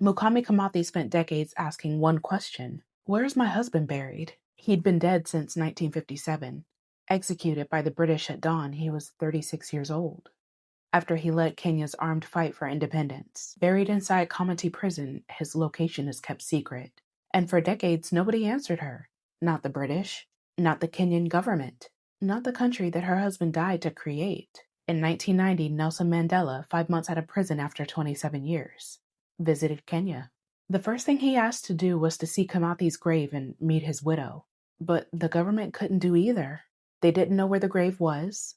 Mukami Kamathi spent decades asking one question: where's my husband buried? He'd been dead since 1957. Executed by the British at dawn, he was 36 years old. After he led Kenya's armed fight for independence, buried inside Kamiti prison, his location is kept secret. And for decades, nobody answered her. Not the British, not the Kenyan government, not the country that her husband died to create. In 1990, Nelson Mandela, 5 months out of prison after 27 years, visited Kenya. The first thing he asked to do was to see Kamathi's grave and meet his widow. But the government couldn't do either. They didn't know where the grave was,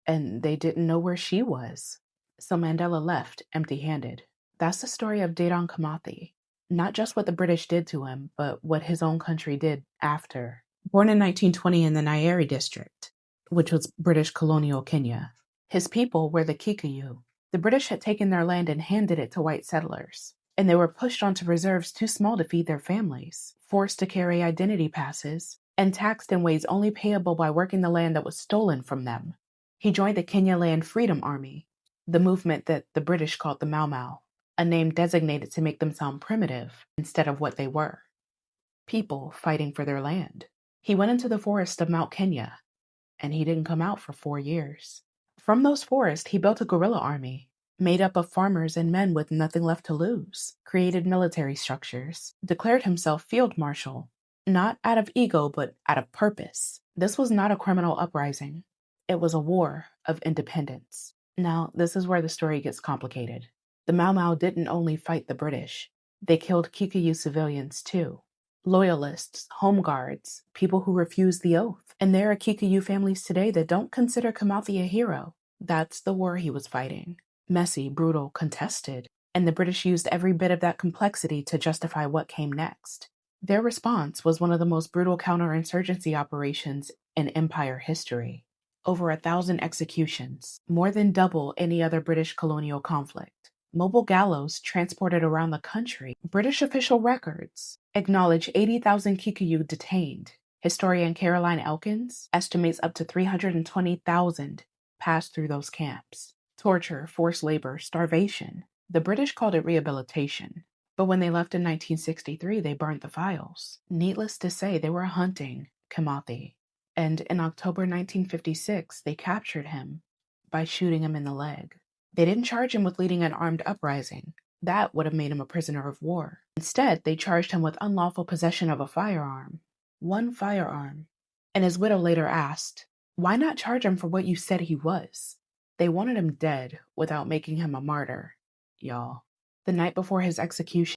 and they didn't know where she was. So Mandela left empty-handed. That's the story of Dedan Kimathi. Not just what the British did to him, but what his own country did after. Born in 1920 in the Nyeri district, which was British colonial Kenya, his people were the Kikuyu. The British had taken their land and handed it to white settlers, and they were pushed onto reserves too small to feed their families, forced to carry identity passes, and taxed in ways only payable by working the land that was stolen from them. He joined the Kenya Land Freedom Army, the movement that the British called the Mau Mau, a name designated to make them sound primitive instead of what they were: people fighting for their land. He went into the forest of Mount Kenya, and he didn't come out for 4 years. From those forests, he built a guerrilla army, made up of farmers and men with nothing left to lose, created military structures, declared himself field marshal, not out of ego, but out of purpose. This was not a criminal uprising. It was a war of independence. Now, this is where the story gets complicated. The Mau Mau didn't only fight the British. They killed Kikuyu civilians too. Loyalists, home guards, people who refused the oath. And there are Kikuyu families today that don't consider Kimathi a hero. That's the war he was fighting. Messy, brutal, contested. And the British used every bit of that complexity to justify what came next. Their response was one of the most brutal counterinsurgency operations in Empire history. Over 1,000 executions, more than double any other British colonial conflict. Mobile gallows transported around the country. British official records acknowledge 80,000 Kikuyu detained. Historian Caroline Elkins estimates up to 320,000 passed through those camps. Torture, forced labor, starvation. The British called it rehabilitation. But when they left in 1963, they burned the files. Needless to say, they were hunting Kimathi. And in October 1956, they captured him by shooting him in the leg. They didn't charge him with leading an armed uprising. That would have made him a prisoner of war. Instead, they charged him with unlawful possession of a firearm. One firearm. And his widow later asked, why not charge him for what you said he was? They wanted him dead without making him a martyr, y'all. The night before his execution,